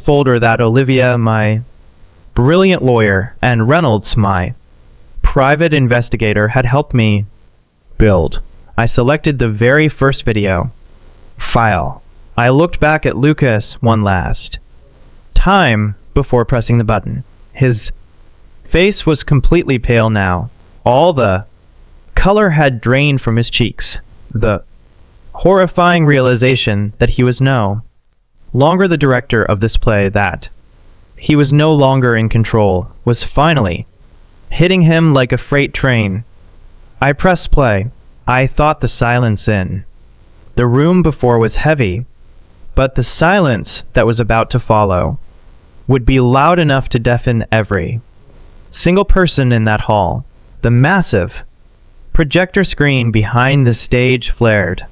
folder that Olivia, my brilliant lawyer, and Reynolds, my private investigator, had helped me build. I selected the very first video file. I looked back at Lucas one last time before pressing the button. His face was completely pale now. All the color had drained from his cheeks. The horrifying realization that he was no longer the director of this play, that he was no longer in control, was finally hitting him like a freight train. I pressed play. I thought the silence in the room before was heavy, but the silence that was about to follow would be loud enough to deafen every single person in that hall. The massive projector screen behind the stage flared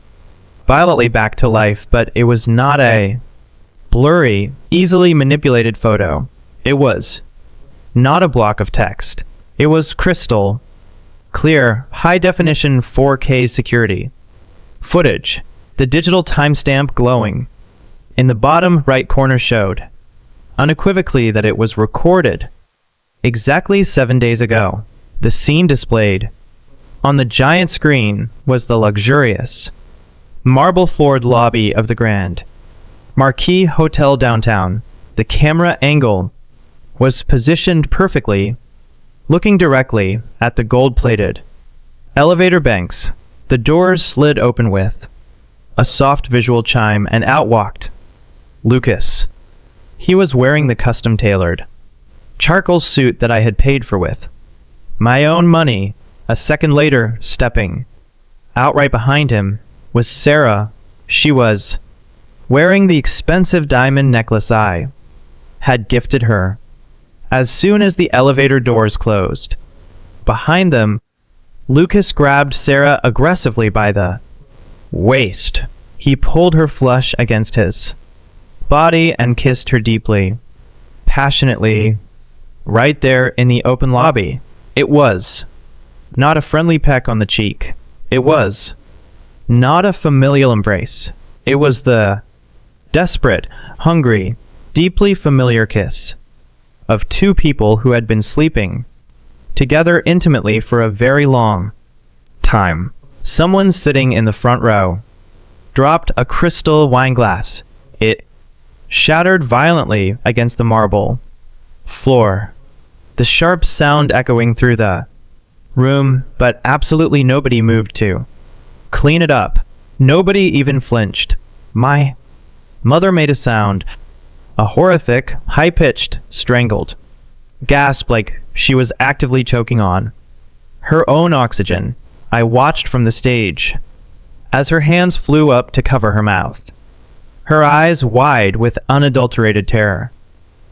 violently back to life, but it was not a blurry, easily manipulated photo. It was not a block of text. It was crystal clear, high-definition 4K security footage. The digital timestamp glowing in the bottom right corner showed unequivocally that it was recorded exactly 7 days ago. The scene displayed on the giant screen was the luxurious, marble-floored lobby of the Grand Marquis Hotel downtown. The camera angle was positioned perfectly, looking directly at the gold-plated elevator banks. The doors slid open with a soft visual chime, and out walked Lucas. He was wearing the custom-tailored charcoal suit that I had paid for with my own money. A second later, stepping out right behind him, was Sarah. She was wearing the expensive diamond necklace I had gifted her. As soon as the elevator doors closed behind them, Lucas grabbed Sarah aggressively by the waist. He pulled her flush against his body and kissed her deeply, passionately, right there in the open lobby. It was not a friendly peck on the cheek. It was not a familial embrace. It was the desperate, hungry, deeply familiar kiss of two people who had been sleeping together intimately for a very long time. Someone sitting in the front row dropped a crystal wine glass. It shattered violently against the marble floor, the sharp sound echoing through the room, but absolutely nobody moved to clean it up. Nobody even flinched. My mother made a sound, a horrific, high-pitched, strangled gasp, like she was actively choking on her own oxygen. I watched from the stage as her hands flew up to cover her mouth, her eyes wide with unadulterated terror.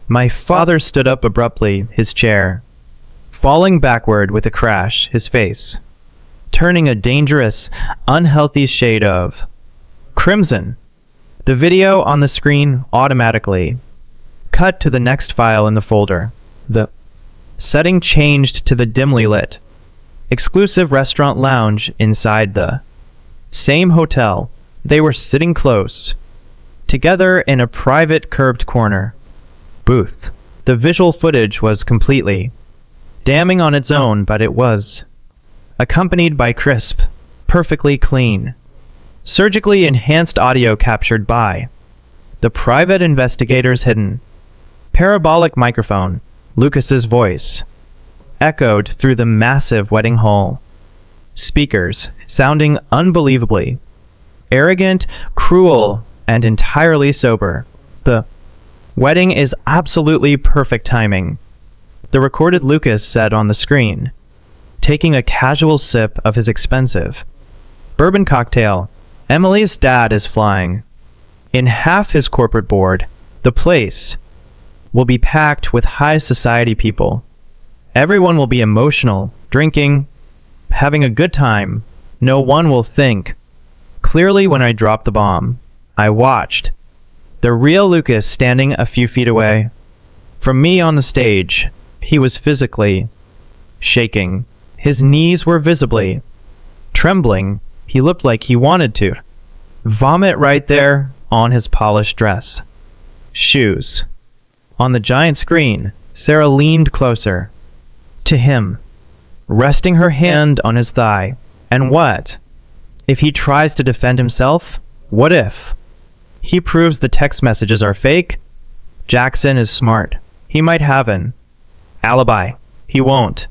My father stood up abruptly, his chair falling backward with a crash, his face turning a dangerous, unhealthy shade of crimson. The video on the screen automatically cut to the next file in the folder. The setting changed to the dimly lit, exclusive restaurant lounge inside the same hotel. They were sitting close together in a private curved corner booth. The visual footage was completely damning on its own, but it was accompanied by crisp, perfectly clean, surgically enhanced audio captured by the private investigator's hidden parabolic microphone. Lucas's voice echoed through the massive wedding hall speakers, sounding unbelievably arrogant, cruel, and entirely sober. The wedding is absolutely perfect timing, the recorded Lucas said on the screen, taking a casual sip of his expensive bourbon cocktail. Emily's dad is flying in half his corporate board. The place will be packed with high society people. Everyone will be emotional, drinking, having a good time. No one will think clearly when I drop the bomb. I watched the real Lucas standing a few feet away from me on the stage. He was physically shaking. His knees were visibly trembling. He looked like he wanted to vomit right there on his polished dress, shoes, On the giant screen, Sarah leaned closer to him, resting her hand on his thigh. And what if he tries to defend himself? What if he proves the text messages are fake? Jackson is smart. He might have an alibi. He won't.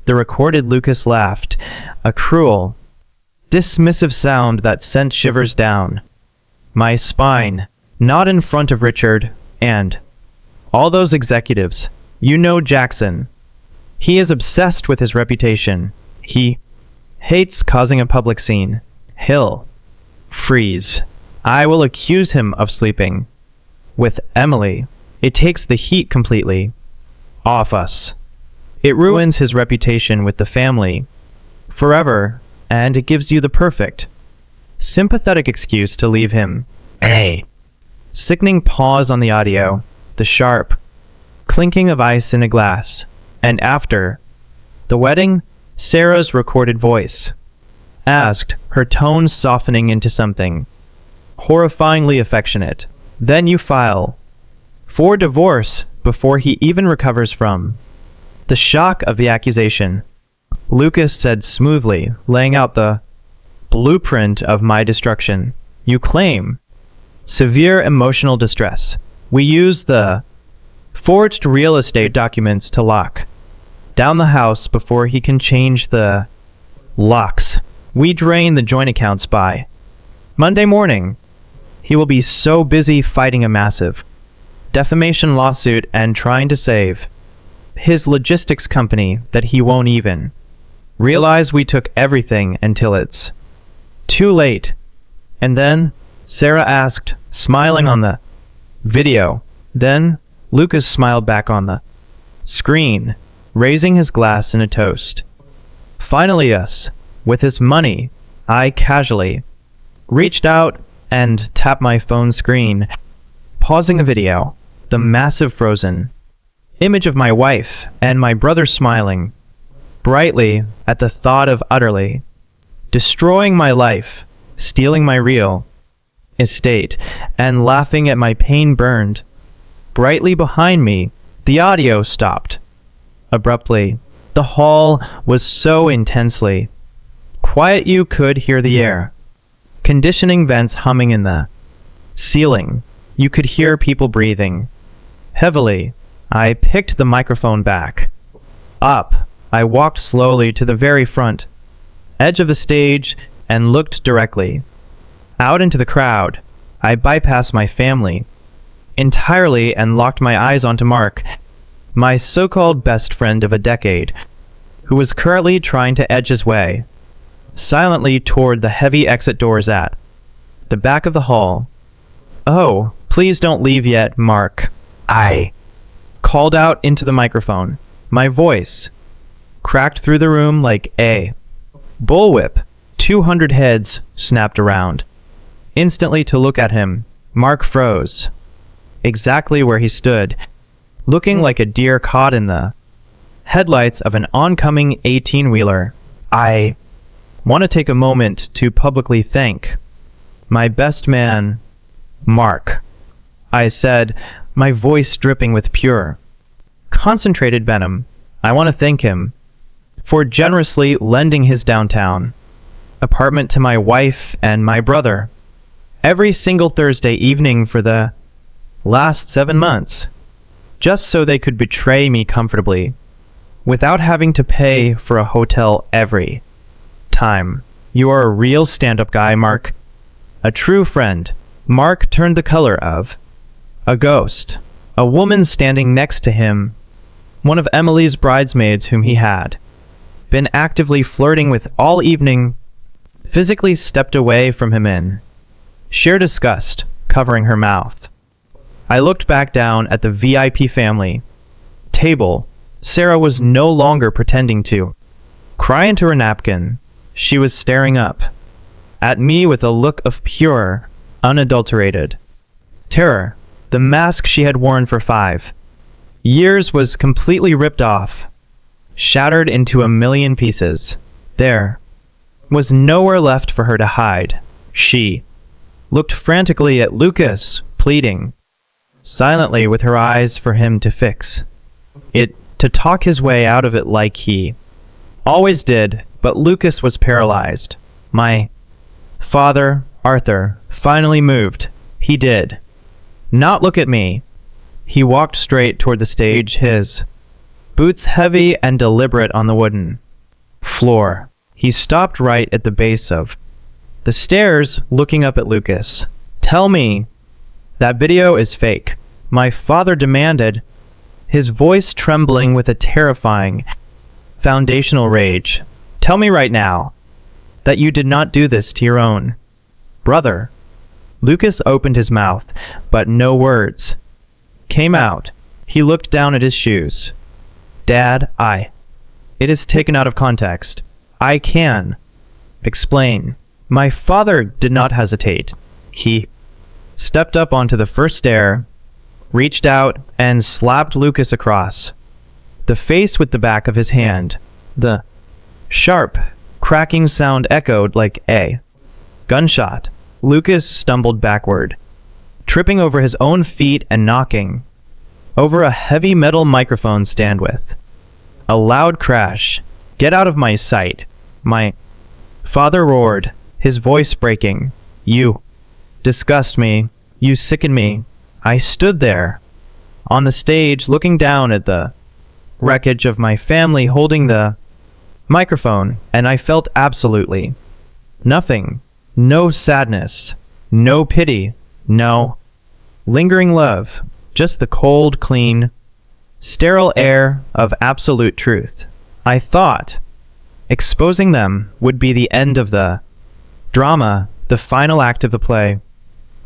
The recorded Lucas laughed, a cruel, dismissive sound that sent shivers down my spine. Not in front of Richard and all those executives. You know Jackson. He is obsessed with his reputation. He hates causing a public scene. He'll freeze. I will accuse him of sleeping with Emily. It takes the heat completely off us. It ruins his reputation with the family forever, and it gives you the perfect, sympathetic excuse to leave him. Hey. Sickening pause on the audio, the sharp clinking of ice in a glass, and after the wedding, Sarah's recorded voice asked, her tone softening into something horrifyingly affectionate. Then you file for divorce before he even recovers from the shock of the accusation. Lucas said smoothly, laying out the blueprint of my destruction. You claim severe emotional distress. We use the forged real estate documents to lock down the house before he can change the locks. We drain the joint accounts by Monday morning. He will be so busy fighting a massive defamation lawsuit and trying to save his logistics company that he won't even realize we took everything until it's too late. And then Sarah asked, smiling on the video. Then Lucas smiled back on the screen, raising his glass in a toast. Finally us, with his money. I casually reached out and tapped my phone screen, pausing the video. The massive frozen image of my wife and my brother smiling brightly at the thought of utterly destroying my life, stealing my real estate, and laughing at my pain burned brightly behind me. The audio stopped abruptly. The hall was so intensely quiet you could hear the air conditioning vents humming in the ceiling. You could hear people breathing heavily. I picked the microphone back up. I walked slowly to the very front edge of the stage and looked directly out into the crowd. I bypassed my family entirely and locked my eyes onto Mark, my so-called best friend of a decade, who was currently trying to edge his way silently toward the heavy exit doors at the back of the hall. Oh, please don't leave yet, Mark. I called out into the microphone. My voice cracked through the room like a bullwhip. 200 heads snapped around instantly to look at him. Mark froze exactly where he stood, looking like a deer caught in the headlights of an oncoming 18-wheeler. I want to take a moment to publicly thank my best man, Mark, I said, my voice dripping with pure, concentrated venom. I want to thank him for generously lending his downtown apartment to my wife and my brother every single Thursday evening for the last 7 months, just so they could betray me comfortably without having to pay for a hotel every time. You are a real stand-up guy, Mark. A true friend. Mark turned the color of a ghost. A woman standing next to him, one of Emily's bridesmaids whom he had been actively flirting with all evening, physically stepped away from him in sheer disgust, covering her mouth. I looked back down at the VIP family table. Sarah was no longer pretending to cry into her napkin. She was staring up at me with a look of pure, unadulterated terror. The mask she had worn for 5 years was completely ripped off, shattered into a million pieces. There was nowhere left for her to hide. She looked frantically at Lucas, pleading, silently with her eyes for him to fix it, to talk his way out of it like he always did, but Lucas was paralyzed. My father, Arthur, finally moved. He did not look at me. He walked straight toward the stage, his boots heavy and deliberate on the wooden floor. He stopped right at the base of the stairs, looking up at Lucas. "Tell me that video is fake," my father demanded, his voice trembling with a terrifying, foundational rage. "Tell me right now that you did not do this to your own brother." Lucas opened his mouth, but no words came out. He looked down at his shoes. "Dad, it is taken out of context. I can explain." My father did not hesitate. He stepped up onto the first stair, reached out, and slapped Lucas across the face with the back of his hand. The sharp, cracking sound echoed like a gunshot. Lucas stumbled backward, tripping over his own feet and knocking over a heavy metal microphone stand with a loud crash. "Get out of my sight," my father roared, his voice breaking. "You disgust me. You sicken me." I stood there on the stage looking down at the wreckage of my family holding the microphone, and I felt absolutely nothing. No sadness, no pity, no lingering love, just the cold, clean, sterile air of absolute truth. I thought exposing them would be the end of the drama, the final act of the play.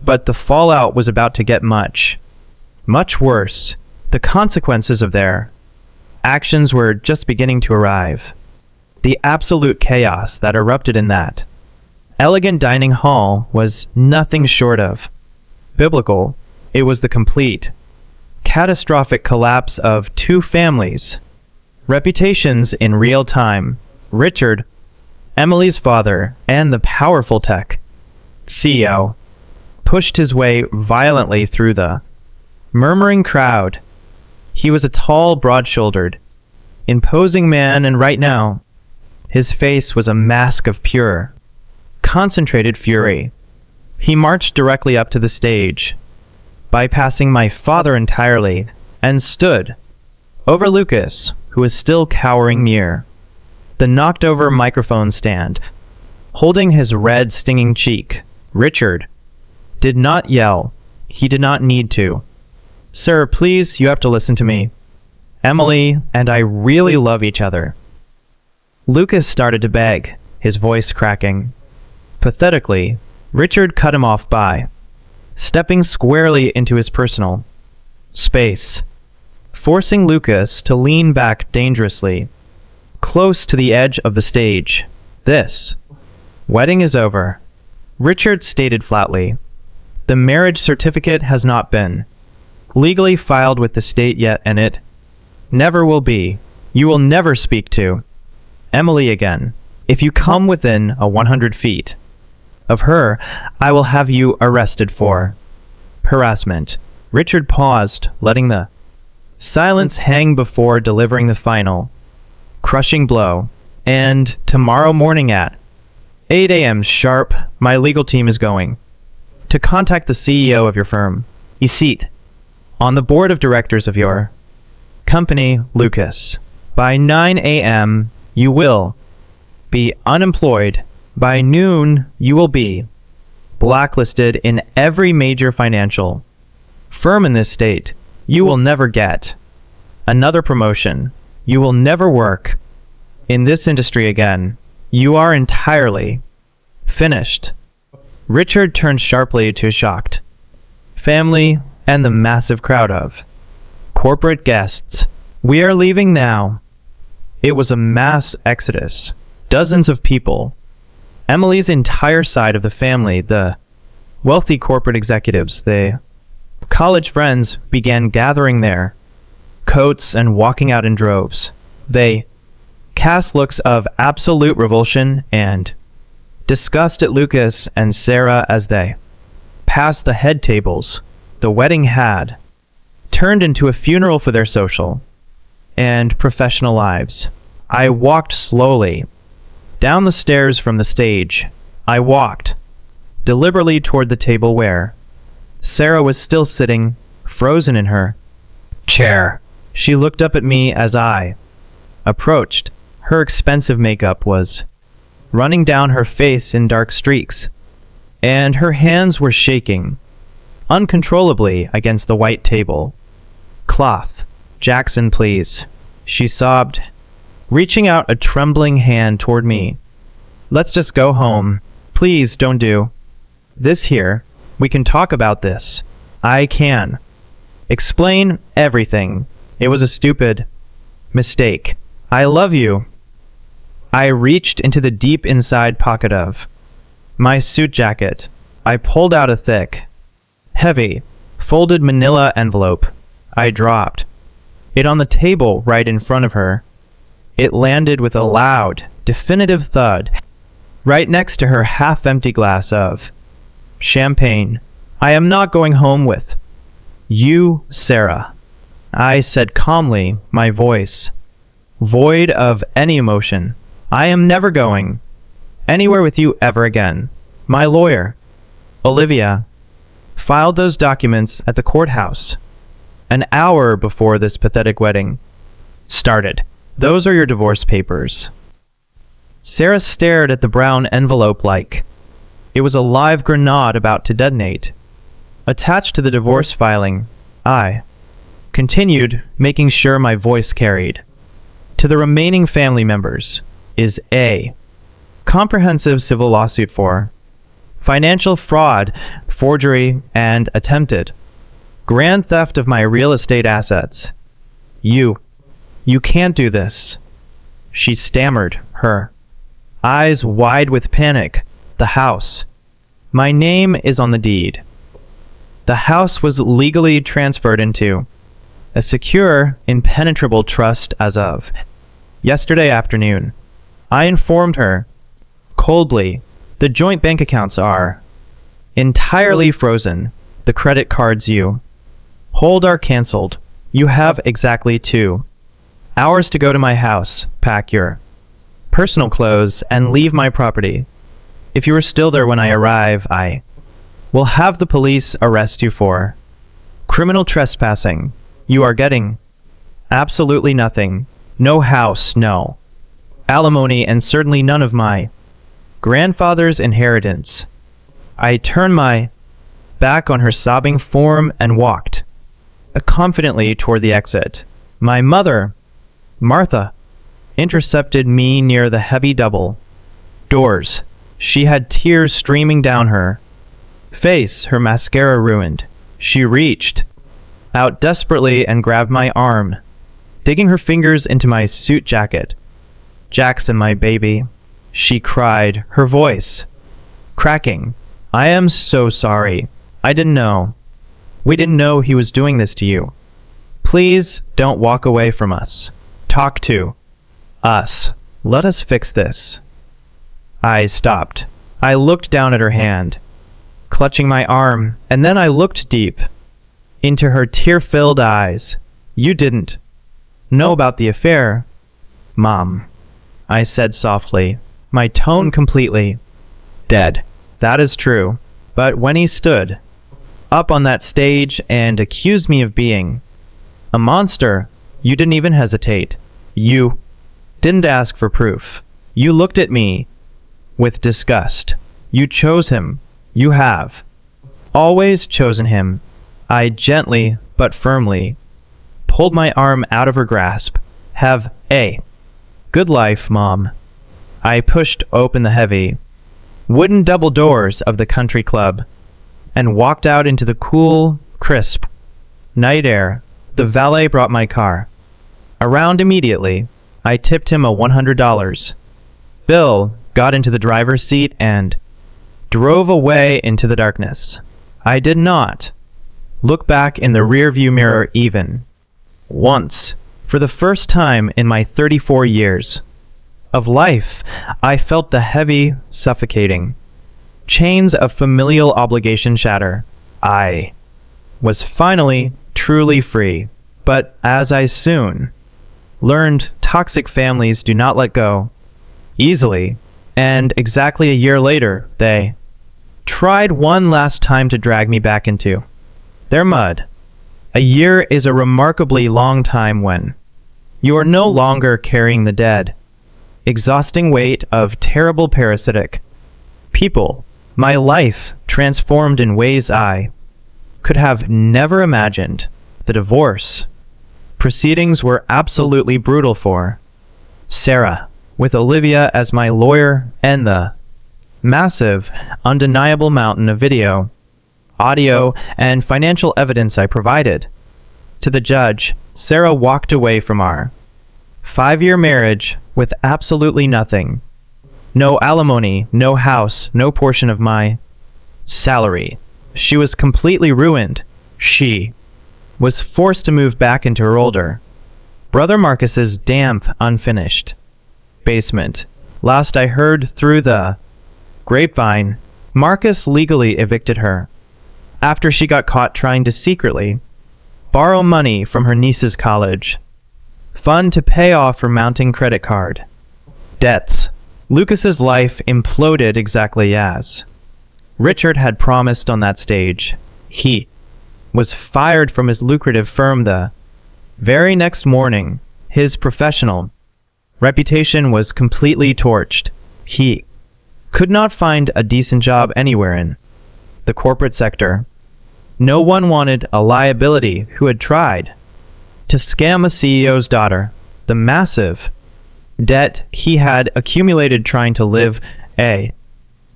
But the fallout was about to get much worse. The consequences of their actions were just beginning to arrive. The absolute chaos that erupted in that elegant dining hall was nothing short of biblical. It was the complete, catastrophic collapse of two families' reputations in real time. Richard, Emily's father, and the powerful tech CEO, pushed his way violently through the murmuring crowd. He was a tall, broad-shouldered, imposing man, and right now, his face was a mask of pure, concentrated fury. He marched directly up to the stage, bypassing my father entirely, and stood over Lucas, who was still cowering near the knocked-over microphone stand, holding his red, stinging cheek. Richard did not yell. He did not need to. "Sir, please, you have to listen to me. Emily and I really love each other." Lucas started to beg, his voice cracking. Pathetically, Richard cut him off by stepping squarely into his personal space, forcing Lucas to lean back dangerously, close to the edge of the stage. "This wedding is over," Richard stated flatly. "The marriage certificate has not been legally filed with the state yet, and it never will be. You will never speak to Emily again. If you come within 100 feet of her, I will have you arrested for harassment." Richard paused, letting the silence hang before delivering the final, crushing blow. "And tomorrow morning at 8 a.m. sharp, my legal team is going to contact the CEO of your firm. A seat on the board of directors of your company, Lucas. By 9 a.m., you will be unemployed. By noon, you will be blacklisted in every major financial firm in this state. You will never get another promotion. You will never work in this industry again. You are entirely finished." Richard turned sharply to his shocked family and the massive crowd of corporate guests. "We are leaving now." It was a mass exodus. Dozens of people, Emily's entire side of the family, the wealthy corporate executives, the college friends, began gathering their coats and walking out in droves. They cast looks of absolute revulsion and disgust at Lucas and Sarah as they passed the head tables. The wedding had turned into a funeral for their social and professional lives. I walked slowly down the stairs from the stage. I walked deliberately toward the table where Sarah was still sitting, frozen in her chair. She looked up at me as I approached. Her expensive makeup was running down her face in dark streaks, and her hands were shaking uncontrollably against the white table. "Cloth. Jackson, please," she sobbed, reaching out a trembling hand toward me. "Let's just go home. Please don't do this here. We can talk about this. I can explain everything. It was a stupid mistake. I love you." I reached into the deep inside pocket of my suit jacket. I pulled out a thick, heavy, folded manila envelope. I dropped it on the table right in front of her. It landed with a loud, definitive thud right next to her half-empty glass of champagne. "I am not going home with you, Sarah," I said calmly, my voice void of any emotion. "I am never going anywhere with you ever again." My lawyer, Olivia, filed those documents at the courthouse an hour before this pathetic wedding started. "Those are your divorce papers." Sarah stared at the brown envelope like it was a live grenade about to detonate. Attached to the divorce filing, I continued, making sure my voice carried. "To the remaining family members is a comprehensive civil lawsuit for financial fraud, forgery, and attempted grand theft of my real estate assets. You can't do this," she stammered, her eyes wide with panic. "The house. My name is on the deed. The house was legally transferred into a secure, impenetrable trust as of yesterday afternoon." I informed her coldly. "The joint bank accounts are entirely frozen. The credit cards you hold are canceled. You have exactly 2 hours to go to my house, pack your personal clothes, and leave my property. If you are still there when I arrive, I will have the police arrest you for criminal trespassing. You are getting absolutely nothing. No house, no alimony, and certainly none of my grandfather's inheritance." I turned my back on her sobbing form and walked confidently toward the exit. My mother, Martha, intercepted me near the heavy double doors. She had tears streaming down her face, her mascara ruined. She reached out desperately and grabbed my arm, digging her fingers into my suit jacket. "Jackson, my baby," she cried, her voice cracking. "I am so sorry. I didn't know. We didn't know he was doing this to you. Please don't walk away from us. Talk to us. Let us fix this." I stopped. I looked down at her hand, clutching my arm, and then I looked deep into her tear-filled eyes. "You didn't know about the affair, Mom," I said softly, my tone completely dead. "That is true. But when he stood up on that stage and accused me of being a monster, you didn't even hesitate. You didn't ask for proof. You looked at me with disgust. You chose him. You have always chosen him." I gently but firmly pulled my arm out of her grasp. "Have a good life, Mom." I pushed open the heavy wooden double doors of the country club and walked out into the cool, crisp night air. The valet brought my car around immediately. I tipped him a $100 bill, got into the driver's seat, and drove away into the darkness. I did not look back in the rearview mirror even once. For the first time in my 34 years of life, I felt the heavy, suffocating chains of familial obligation shatter. I was finally truly free. But as I soon learned, toxic families do not let go easily, and exactly a year later, they tried one last time to drag me back into their mud. A year is a remarkably long time when you are no longer carrying the dead, exhausting weight of terrible parasitic people. My life transformed in ways I could have never imagined. The divorce proceedings were absolutely brutal for Sarah, with Olivia as my lawyer, and the massive, undeniable mountain of video, audio, and financial evidence I provided to the judge. Sarah walked away from our 5-year marriage with absolutely nothing. No alimony, no house, no portion of my salary. She was completely ruined. She was forced to move back into her older brother Marcus's damp, unfinished basement. Last I heard through the grapevine, Marcus legally evicted her after she got caught trying to secretly borrow money from her niece's college fund to pay off her mounting credit card debts. Lucas's life imploded exactly as Richard had promised on that stage. He was fired from his lucrative firm the very next morning. His professional reputation was completely torched. He could not find a decent job anywhere in the corporate sector. No one wanted a liability who had tried to scam a CEO's daughter. The massive debt he had accumulated trying to live a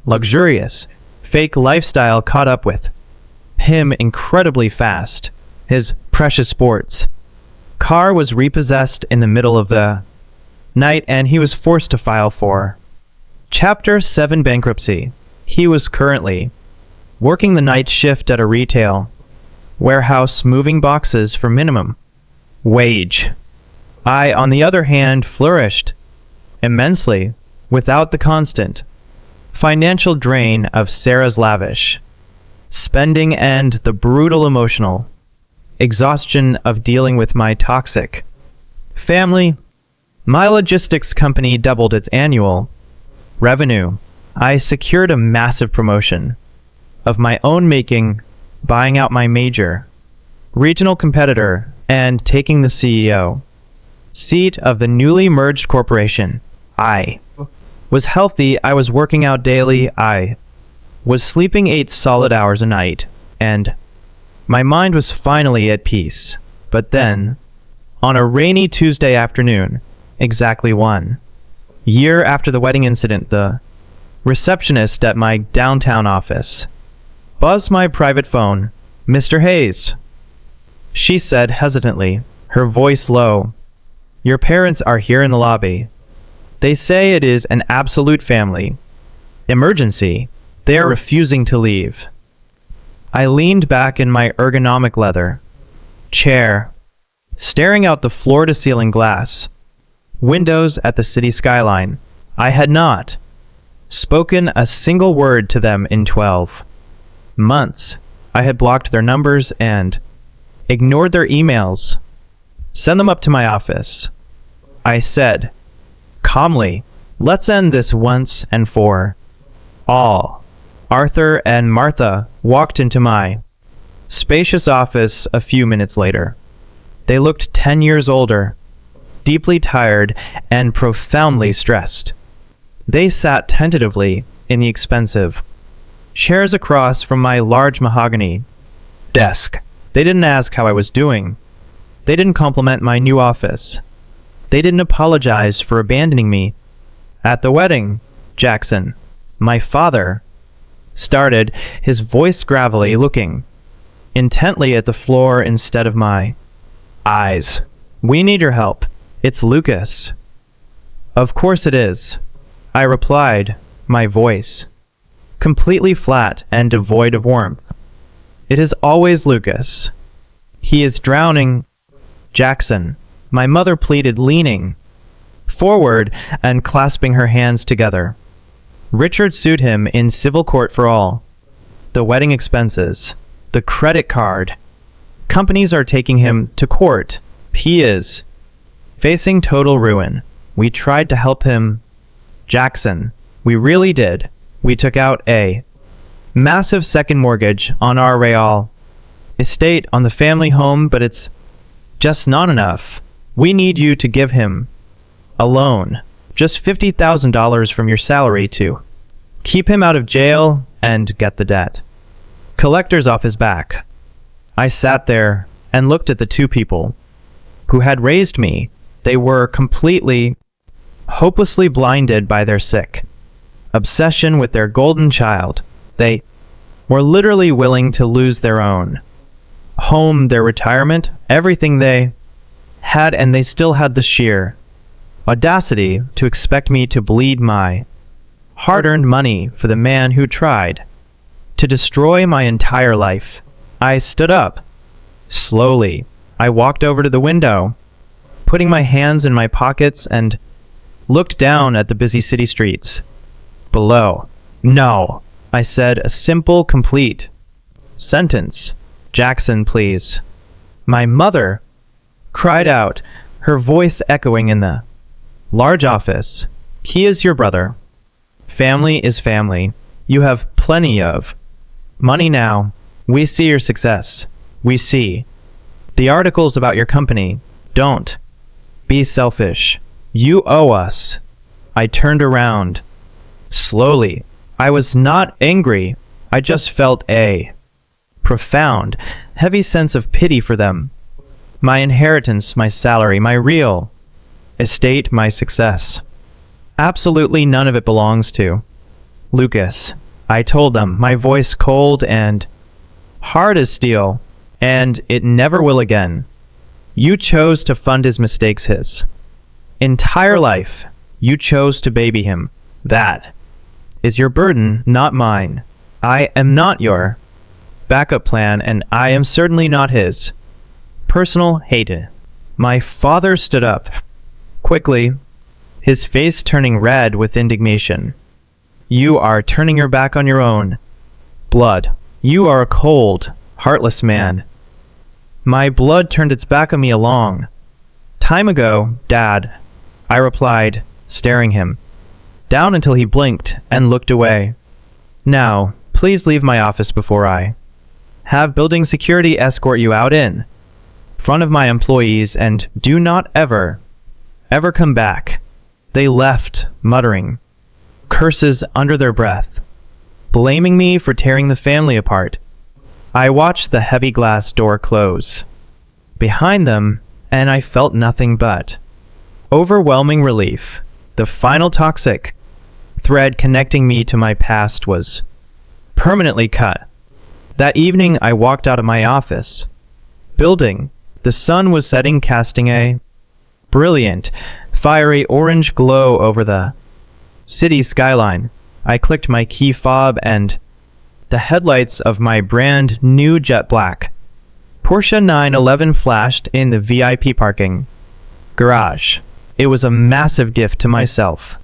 luxurious, fake lifestyle caught up with him incredibly fast. His precious sports car was repossessed in the middle of the night, and he was forced to file for Chapter 7 bankruptcy. He was currently working the night shift at a retail warehouse moving boxes for minimum wage. I, on the other hand, flourished immensely without the constant financial drain of Sarah's lavish spending and the brutal emotional exhaustion of dealing with my toxic family. My logistics company doubled its annual revenue. I secured a massive promotion of my own making, buying out my major regional competitor and taking the CEO seat of the newly merged corporation. I was healthy. I was working out daily. I was sleeping 8 solid hours a night, and my mind was finally at peace. But then, on a rainy Tuesday afternoon, exactly 1 year after the wedding incident, the receptionist at my downtown office buzzed my private phone. "Mr. Hayes," she said hesitantly, her voice low. "Your parents are here in the lobby. They say it is an absolute family emergency. They are refusing to leave." I leaned back in my ergonomic leather chair, staring out the floor-to-ceiling glass windows at the city skyline. I had not spoken a single word to them in 12 months. I had blocked their numbers and ignored their emails. "Send them up to my office," I said calmly. "Let's end this once and for all." Arthur and Martha walked into my spacious office a few minutes later. They looked 10 years older, deeply tired, and profoundly stressed. They sat tentatively in the expensive chairs across from my large mahogany desk. They didn't ask how I was doing. They didn't compliment my new office. They didn't apologize for abandoning me at the wedding. "Jackson," my father started, his voice gravelly, looking intently at the floor instead of my eyes. "We need your help. It's Lucas." "Of course it is," I replied, my voice completely flat and devoid of warmth. "It is always Lucas. He is drowning." "Jackson," my mother pleaded, leaning forward and clasping her hands together. "Richard sued him in civil court for all the wedding expenses, the credit card Companies are taking him to court. He is facing total ruin. We tried to help him. Jackson, we really did. We took out a massive second mortgage on our Real estate on the family home, but it's just not enough. We need you to give him a loan, just $50,000 from your salary to keep him out of jail and get the debt collectors off his back. I sat there and looked at the two people who had raised me. They were completely, hopelessly blinded by their sick obsession with their golden child. They were literally willing to lose their own home, their retirement, everything they had, and they still had the sheer audacity to expect me to bleed my hard-earned money for the man who tried to destroy my entire life. I stood up. Slowly, I walked over to the window, putting my hands in my pockets, and looked down at the busy city streets below. No, I said, a simple, complete sentence. Jackson, please. My mother cried out, her voice echoing in the large office. He is your brother. Family is family. You have plenty of money now. We see your success. We see the articles about your company. Don't be selfish. You owe us. I turned around. Slowly. I was not angry. I just felt a profound, heavy sense of pity for them. My inheritance, my salary, my real estate, my success. Absolutely none of it belongs to Lucas. I told them, my voice cold and hard as steel, and it never will again. You chose to fund his mistakes his entire life. You chose to baby him. That is your burden, not mine. I am not your backup plan, and I am certainly not his personal hater. My father stood up quickly, his face turning red with indignation. You are turning your back on your own blood. You are a cold, heartless man. My blood turned its back on me a long time ago, Dad, I replied, staring him down until he blinked and looked away. Now, please leave my office before I have building security escort you out in front of my employees, and do not ever come back. They left, muttering curses under their breath, blaming me for tearing the family apart. I watched the heavy glass door close behind them, and I felt nothing but overwhelming relief. The final toxic thread connecting me to my past was permanently cut. That evening, I walked out of my office building. The sun was setting, casting a brilliant, fiery orange glow over the city skyline. I clicked my key fob, and the headlights of my brand new jet black Porsche 911 flashed in the VIP parking garage. It was a massive gift to myself,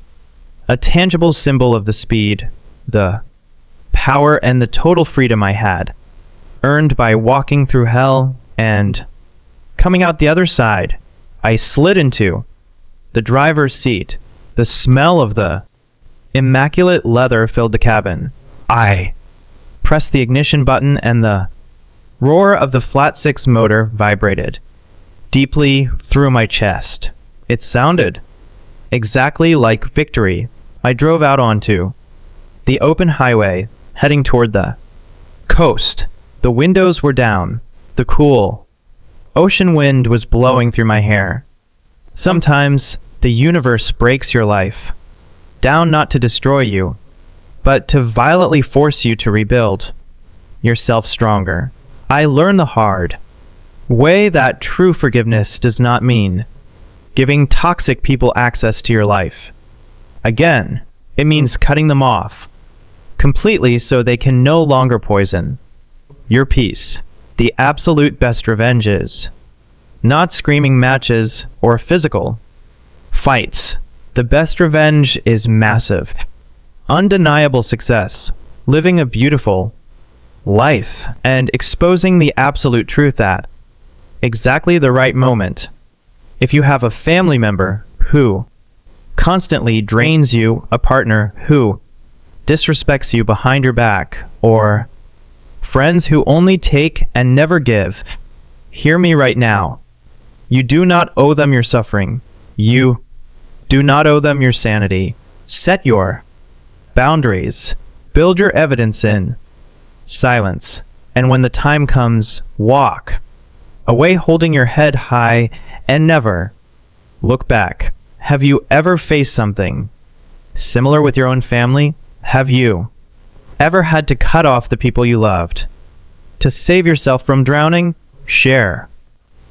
a tangible symbol of the speed, the power, and the total freedom I had earned by walking through hell and coming out the other side. I slid into the driver's seat. The smell of the immaculate leather filled the cabin. I pressed the ignition button, and the roar of the flat six motor vibrated deeply through my chest. It sounded exactly like victory. I drove out onto the open highway, heading toward the coast. The windows were down. The cool ocean wind was blowing through my hair. Sometimes the universe breaks your life down not to destroy you, but to violently force you to rebuild yourself stronger. I learned the hard way that true forgiveness does not mean giving toxic people access to your life again. It means cutting them off completely so they can no longer poison your peace. The absolute best revenge is not screaming matches or physical fights. The best revenge is massive, undeniable success, living a beautiful life, and exposing the absolute truth that exactly the right moment. If you have a family member who constantly drains you, a partner who disrespects you behind your back, or friends who only take and never give, hear me right now. You do not owe them your suffering. You do not owe them your sanity. Set your boundaries. Build your evidence in silence. And when the time comes, walk away holding your head high and never look back. Have you ever faced something similar with your own family? Have you ever had to cut off the people you loved to save yourself from drowning? Share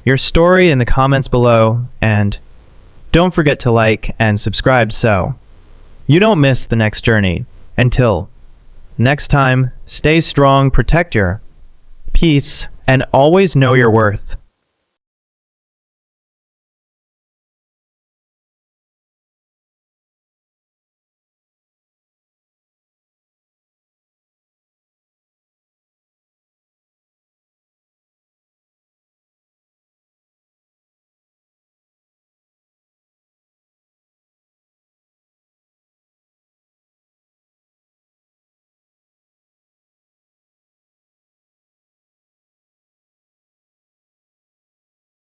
your story in the comments below, and don't forget to like and subscribe so you don't miss the next journey. Until next time, stay strong, protect your peace, and always know your worth.